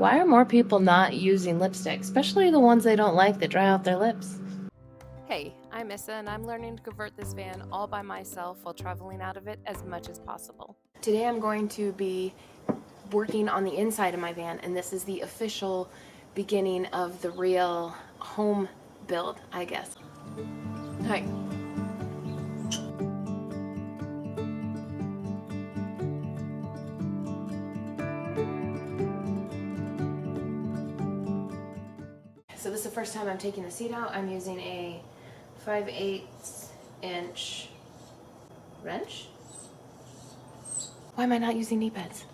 Why are more people not using lipstick, especially the ones they don't like that dry out their lips? Hey, I'm Issa and I'm learning to convert this van all by myself while traveling out of it as much as possible. Today I'm going to be working on the inside of my van, and this is the official beginning of the real home build, I guess. Hi. So this is the first time I'm taking the seat out. I'm using a 5/8 inch wrench. Why am I not using knee pads?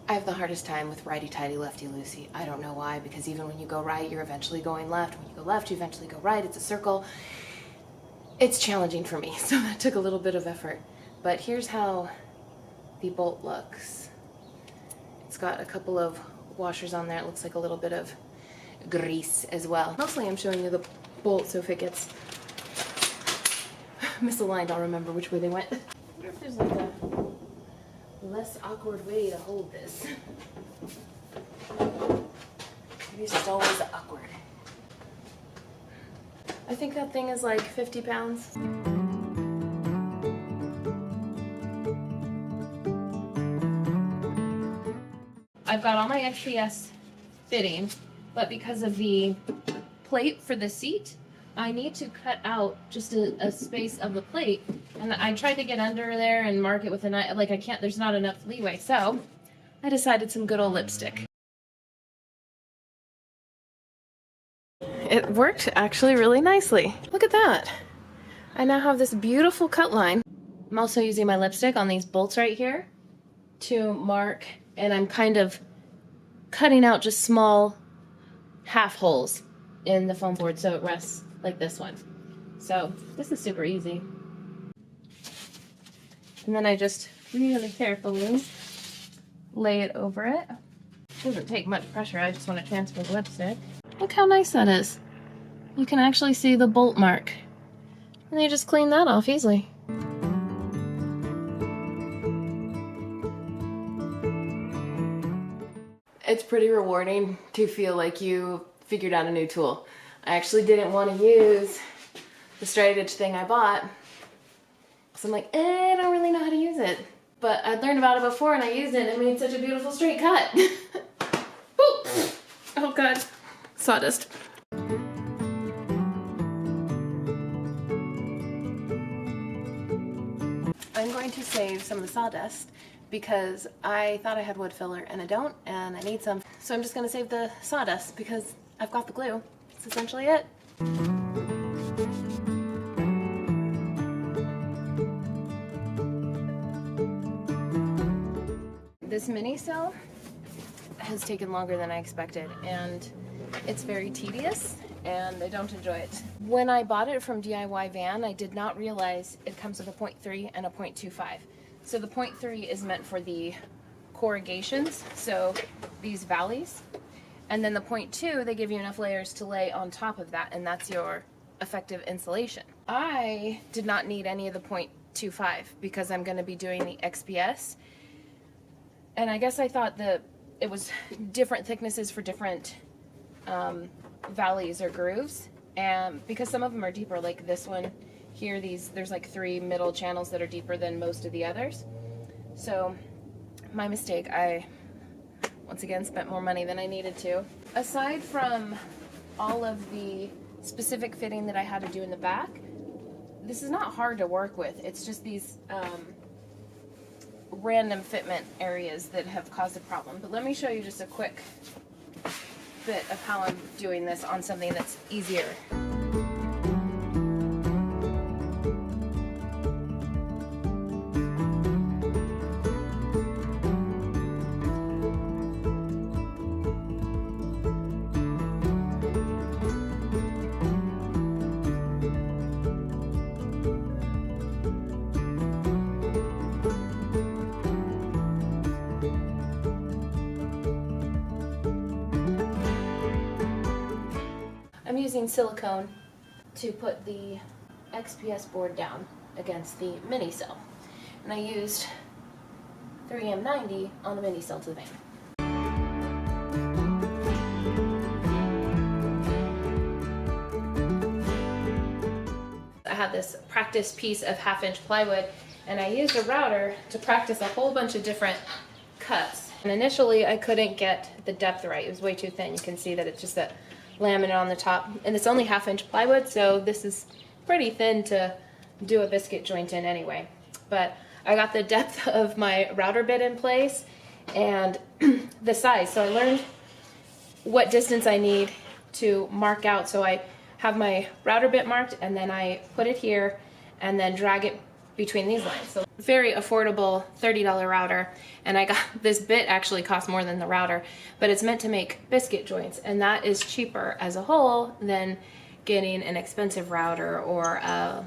I have the hardest time with righty-tighty, lefty-loosey. I don't know why, because even when you go right, you're eventually going left. When you go left, you eventually go right. It's a circle. It's challenging for me, so that took a little bit of effort. But here's how the bolt looks. It's got a couple of washers on there. It looks like a little bit of grease as well. Mostly I'm showing you the bolt, so if it gets misaligned, I'll remember which way they went. I wonder if there's like a less awkward way to hold this. Maybe it's just always awkward. I think that thing is like 50 pounds. I've got all my XPS fitting, but because of the plate for the seat, I need to cut out just a space of the plate, and I tried to get under there and mark it with a knife. Like, I can't, there's not enough leeway, so I decided some good old lipstick. It worked actually really nicely. Look at that. I now have this beautiful cut line. I'm also using my lipstick on these bolts right here to mark, and I'm kind of cutting out just small half holes in the foam board so it rests like this one. So this is super easy. And then I just really carefully lay it over it. It doesn't take much pressure, I just want to transfer the lipstick. Look how nice that is. You can actually see the bolt mark. And you just clean that off easily. It's pretty rewarding to feel like you figured out a new tool. I actually didn't want to use the straight edge thing I bought, so I'm like, I don't really know how to use it. But I'd learned about it before and I used it and it made such a beautiful straight cut. Oh god, sawdust. I'm going to save some of the sawdust because I thought I had wood filler and I don't, and I need some. So I'm just going to save the sawdust because I've got the glue. That's essentially it. This mini cell has taken longer than I expected, and it's very tedious and I don't enjoy it. When I bought it from DIY Van, I did not realize it comes with a 0.3 and a 0.25. So the 0.3 is meant for the corrugations, so these valleys. And then the 0.2, they give you enough layers to lay on top of that, and that's your effective insulation. I did not need any of the 0.25 because I'm going to be doing the XPS. And I guess I thought that it was different thicknesses for different valleys or grooves. And because some of them are deeper, like this one here, there's like 3 middle channels that are deeper than most of the others. So my mistake, I once again spent more money than I needed to. Aside from all of the specific fitting that I had to do in the back, this is not hard to work with. It's just these random fitment areas that have caused a problem. But let me show you just a quick bit of how I'm doing this on something that's easier. I'm using silicone to put the XPS board down against the mini cell. And I used 3M90 on the mini cell to the van. I had this practice piece of 1/2-inch plywood, and I used a router to practice a whole bunch of different cuts. And initially I couldn't get the depth right. It was way too thin. You can see that it's just that laminate on the top, and it's only 1/2-inch plywood, so this is pretty thin to do a biscuit joint in anyway. But I got the depth of my router bit in place and the size. So I learned what distance I need to mark out. So I have my router bit marked, and then I put it here and then drag it between these lines. So very affordable $30 router, and I got this bit actually cost more than the router, but it's meant to make biscuit joints, and that is cheaper as a whole than getting an expensive router or a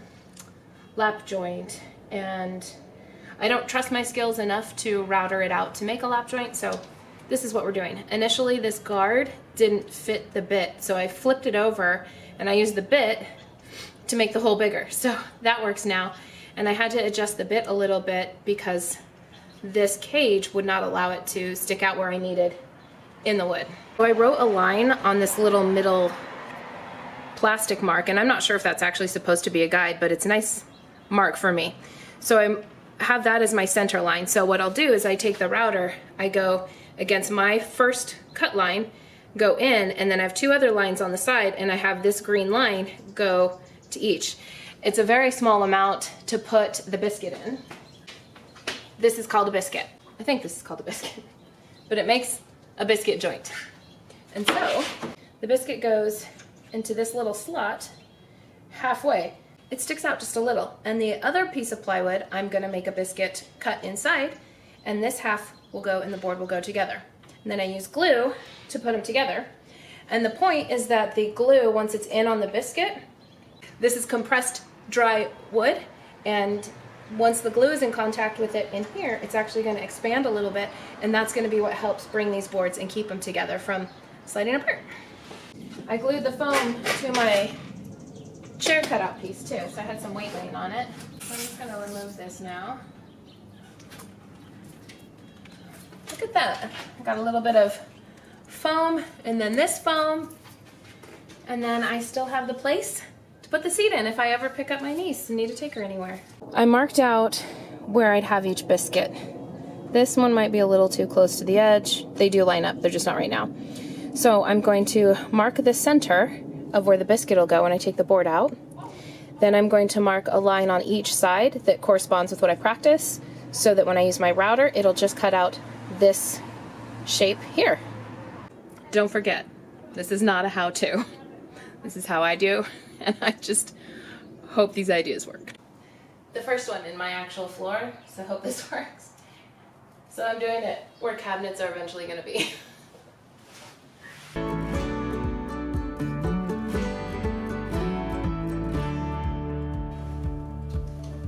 lap joint. And I don't trust my skills enough to router it out to make a lap joint, so this is what we're doing. Initially this guard didn't fit the bit, so I flipped it over and I used the bit to make the hole bigger. So that works now. And I had to adjust the bit a little bit because this cage would not allow it to stick out where I needed in the wood. So I wrote a line on this little middle plastic mark, and I'm not sure if that's actually supposed to be a guide, but it's a nice mark for me. So I have that as my center line. So what I'll do is I take the router, I go against my first cut line, go in, and then I have 2 other lines on the side, and I have this green line go to each. It's a very small amount to put the biscuit in. This is called a biscuit. I think this is called a biscuit, but it makes a biscuit joint. And so the biscuit goes into this little slot halfway. It sticks out just a little, and the other piece of plywood, I'm gonna make a biscuit cut inside, and this half will go and the board will go together. And then I use glue to put them together. And the point is that the glue, once it's in on the biscuit, this is compressed dry wood, and once the glue is in contact with it in here, it's actually going to expand a little bit, and that's going to be what helps bring these boards and keep them together from sliding apart. I glued the foam to my chair cutout piece too, so I had some weight laying on it. So I'm just going to remove this now. Look at that. I got a little bit of foam, and then this foam, and then I still have the place to put the seat in if I ever pick up my niece and need to take her anywhere. I marked out where I'd have each biscuit. This one might be a little too close to the edge. They do line up, they're just not right now. So I'm going to mark the center of where the biscuit will go when I take the board out. Then I'm going to mark a line on each side that corresponds with what I practice, so that when I use my router, it'll just cut out this shape here. Don't forget, this is not a how-to. This is how I do, and I just hope these ideas work. The first one in my actual floor, so I hope this works. So I'm doing it where cabinets are eventually going to be.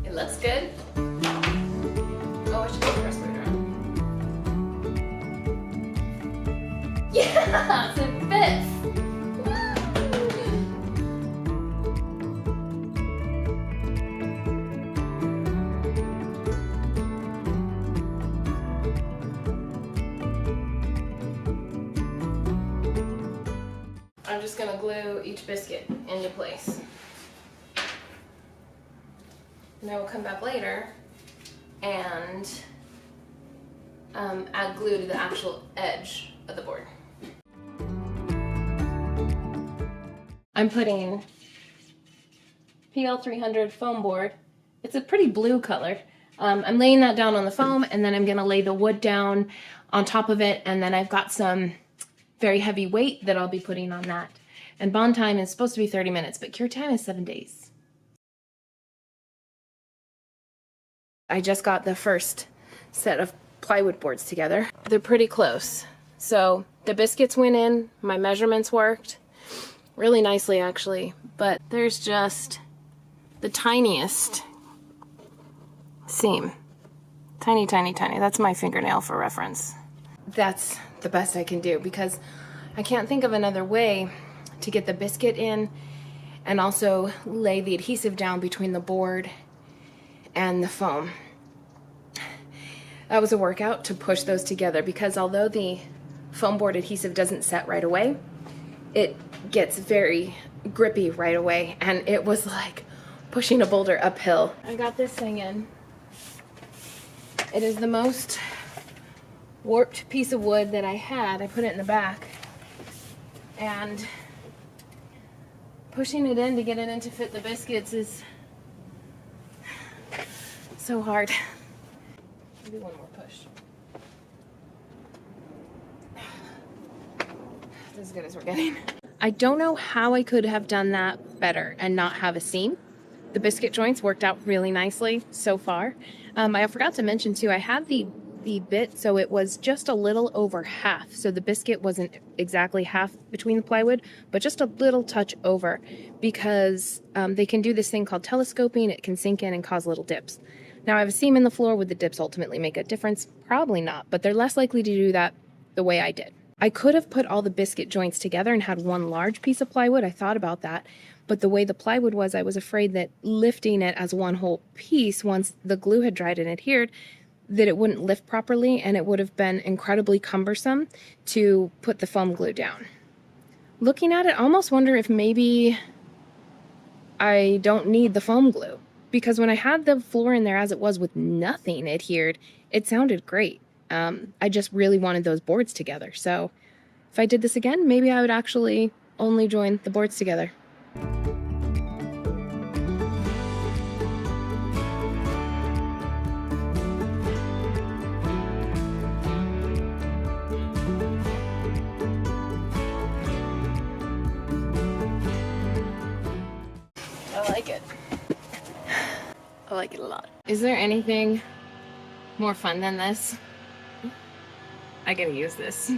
It looks good. Oh, I should put the respirator on. Yes, it fits! I'm just going to glue each biscuit into place. And I will come back later and add glue to the actual edge of the board. I'm putting PL300 foam board. It's a pretty blue color. I'm laying that down on the foam, and then I'm going to lay the wood down on top of it, and then I've got some very heavy weight that I'll be putting on that. And bond time is supposed to be 30 minutes, but cure time is 7 days. I just got the first set of plywood boards together. They're pretty close. So the biscuits went in, my measurements worked really nicely actually, but there's just the tiniest seam. Tiny, tiny, tiny. That's my fingernail for reference. That's the best I can do because I can't think of another way to get the biscuit in and also lay the adhesive down between the board and the foam. That was a workout to push those together because although the foam board adhesive doesn't set right away, it gets very grippy right away, and it was like pushing a boulder uphill. I got this thing in. It is the most warped piece of wood that I had. I put it in the back, and pushing it in to get it in to fit the biscuits is so hard. Maybe one more push. That's as good as we're getting. I don't know how I could have done that better and not have a seam. The biscuit joints worked out really nicely so far. I forgot to mention too, I had the bit so it was just a little over half. So the biscuit wasn't exactly half between the plywood, but just a little touch over, because they can do this thing called telescoping. It can sink in and cause little dips. Now I have a seam in the floor. Would the dips ultimately make a difference? Probably not, but they're less likely to do that the way I did. I could have put all the biscuit joints together and had one large piece of plywood. I thought about that, but the way the plywood was, I was afraid that lifting it as one whole piece, once the glue had dried and adhered, that it wouldn't lift properly, and it would have been incredibly cumbersome to put the foam glue down. Looking at it, I almost wonder if maybe I don't need the foam glue, because when I had the floor in there as it was with nothing adhered, it sounded great. I just really wanted those boards together. So if I did this again, maybe I would actually only join the boards together. I like it. I like it a lot. Is there anything more fun than this? I gotta use this.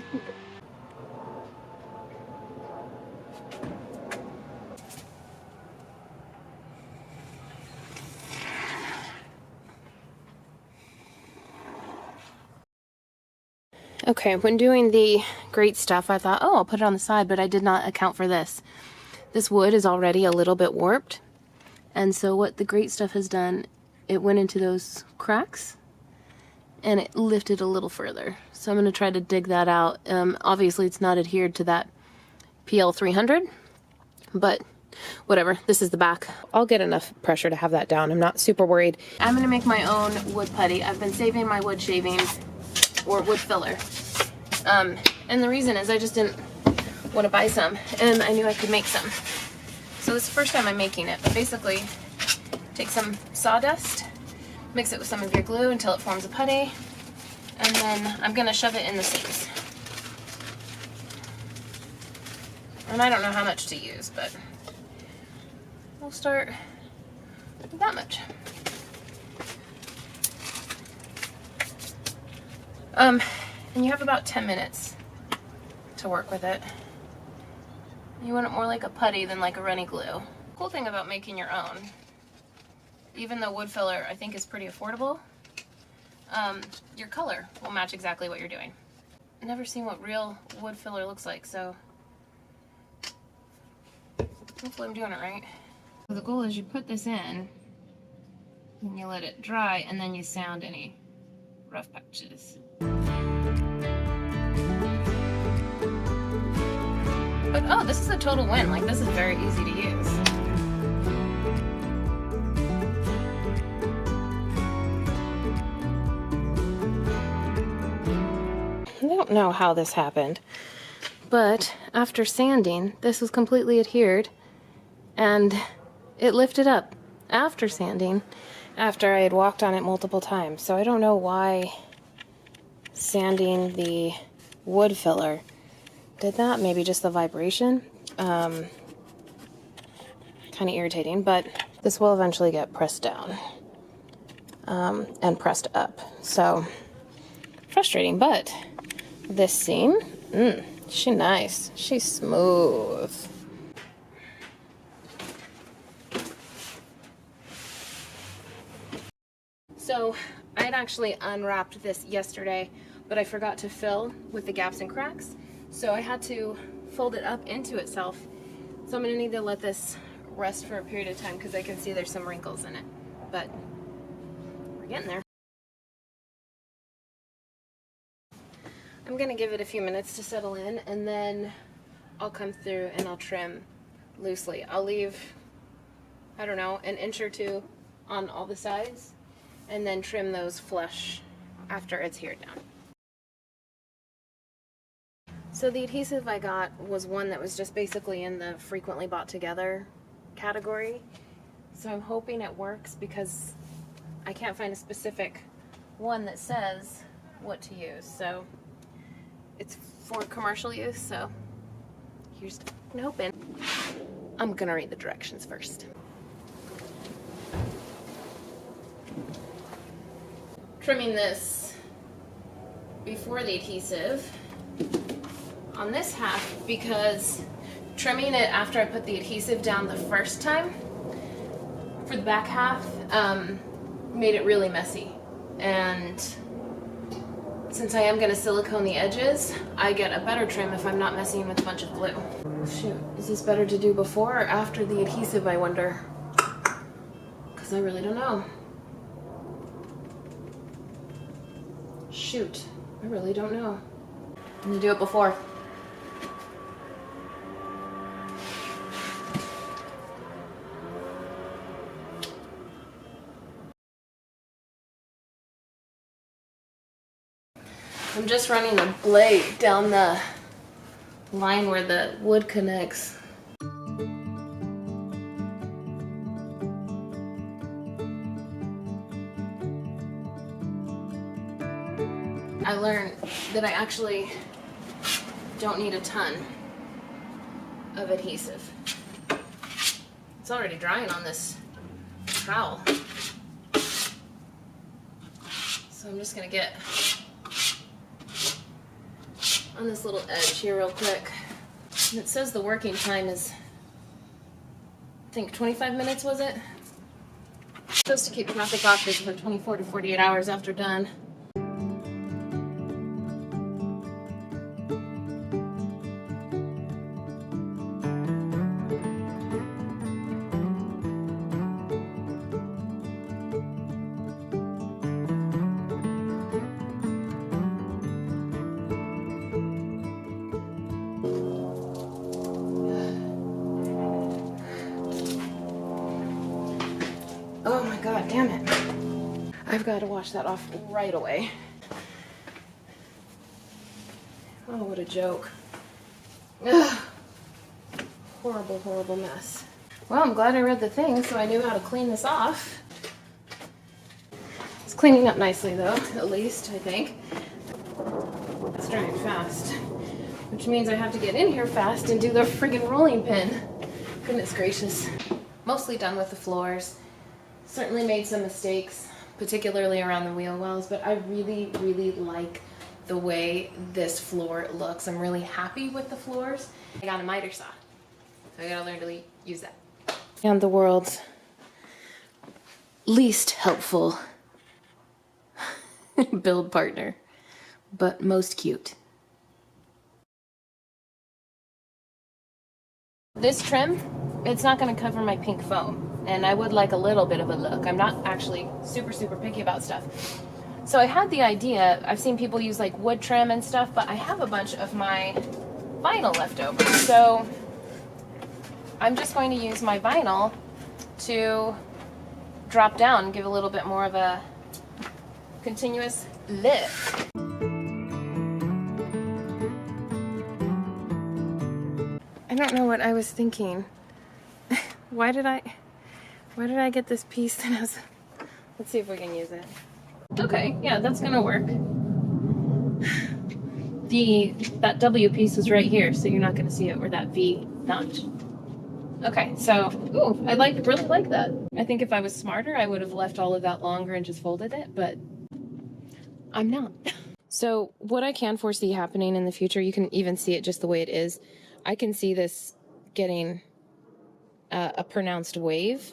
Okay, when doing the great stuff, I thought, oh, I'll put it on the side, but I did not account for this. This wood is already a little bit warped, and so what the great stuff has done, it went into those cracks, and it lifted a little further. So I'm going to try to dig that out. Obviously, it's not adhered to that PL 300, but whatever. This is the back. I'll get enough pressure to have that down. I'm not super worried. I'm going to make my own wood putty. I've been saving my wood shavings or wood filler. And the reason is I just didn't want to buy some, and I knew I could make some. So this is the first time I'm making it, but basically take some sawdust, mix it with some of your glue until it forms a putty, and then I'm going to shove it in the seams. And I don't know how much to use, but we'll start with that much. And you have about 10 minutes to work with it. You want it more like a putty than like a runny glue. Cool thing about making your own, even though wood filler I think is pretty affordable, your color will match exactly what you're doing. I've never seen what real wood filler looks like, so hopefully I'm doing it right. So the goal is you put this in, and you let it dry, and then you sound any rough patches. But oh, this is a total win. Like, this is very easy to use. I don't know how this happened, but after sanding, this was completely adhered, and it lifted up after sanding, after I had walked on it multiple times. So I don't know why sanding the wood filler did that. Maybe just the vibration. Kind of irritating, but this will eventually get pressed down and pressed up. So frustrating, but this seam, she's nice. She's smooth. So I had actually unwrapped this yesterday, but I forgot to fill with the gaps and cracks. So I had to fold it up into itself. So I'm gonna need to let this rest for a period of time because I can see there's some wrinkles in it, but we're getting there. I'm gonna give it a few minutes to settle in, and then I'll come through and I'll trim loosely. I'll leave, I don't know, an inch or two on all the sides, and then trim those flush after it's heated down. So the adhesive I got was one that was just basically in the frequently bought together category. So I'm hoping it works because I can't find a specific one that says what to use. So it's for commercial use, so here's an open. I'm gonna read the directions first. Trimming this before the adhesive on this half because trimming it after I put the adhesive down the first time for the back half made it really messy. And since I am going to silicone the edges, I get a better trim if I'm not messing with a bunch of glue. Shoot, is this better to do before or after the adhesive, I wonder? Because I really don't know. Shoot, I really don't know. I'm going to do it before. I'm just running the blade down the line where the wood connects. I learned that I actually don't need a ton of adhesive. It's already drying on this trowel. So I'm just gonna get on this little edge here real quick. And it says the working time is, I think 25 minutes, was it? It's supposed to keep traffic off this for 24 to 48 hours after done. Oh my god, damn it. I've got to wash that off right away. Oh, what a joke. Ugh. Horrible, horrible mess. Well, I'm glad I read the thing so I knew how to clean this off. It's cleaning up nicely though, at least, I think. It's drying fast, which means I have to get in here fast and do the friggin' rolling pin. Goodness gracious. Mostly done with the floors. Certainly made some mistakes, particularly around the wheel wells, but I really, really like the way this floor looks. I'm really happy with the floors. I got a miter saw, so I gotta learn to use that. And the world's least helpful build partner, but most cute. This trim, it's not going to cover my pink foam, and I would like a little bit of a look. I'm not actually super, super picky about stuff. So I had the idea, I've seen people use like wood trim and stuff, but I have a bunch of my vinyl left over. So I'm just going to use my vinyl to drop down and give a little bit more of a continuous lift. I don't know what I was thinking. Why did I get this piece that has, let's see if we can use it. Okay, yeah, that's gonna work. That W piece is right here, so you're not gonna see it, or that V notch. Okay, so, ooh, I really like that. I think if I was smarter, I would have left all of that longer and just folded it, but I'm not. So what I can foresee happening in the future, you can even see it just the way it is. I can see this getting a pronounced wave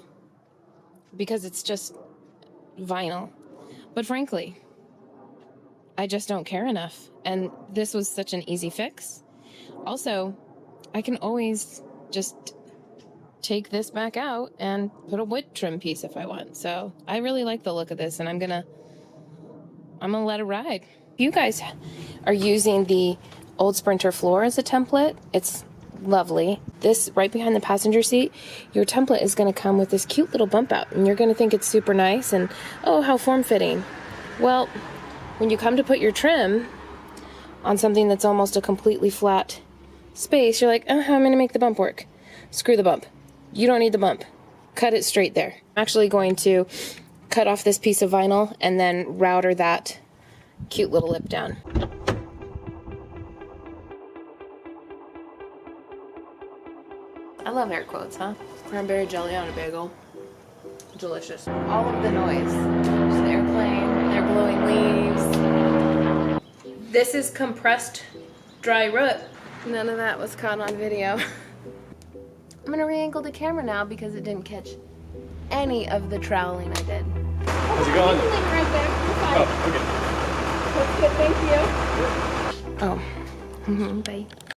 because it's just vinyl. But frankly, I just don't care enough. And this was such an easy fix. Also, I can always just take this back out and put a wood trim piece if I want. So I really like the look of this, and I'm gonna let it ride. If you guys are using the old Sprinter floor as a template. It's lovely. This right behind the passenger seat, your template is going to come with this cute little bump out, and you're going to think it's super nice and, oh, how form-fitting. Well, when you come to put your trim on something that's almost a completely flat space, you're like, oh, how am I going to make the bump work? Screw the bump. You don't need the bump. Cut it straight there. I'm actually going to cut off this piece of vinyl and then router that cute little lip down. I love air quotes, huh? Cranberry jelly on a bagel. Delicious. All of the noise. There's an airplane, they're blowing leaves. This is compressed dry root. None of that was caught on video. I'm gonna re-angle the camera now because it didn't catch any of the troweling I did. How's it going? Right there. Oh, okay. That's good, thank you. Oh. Bye.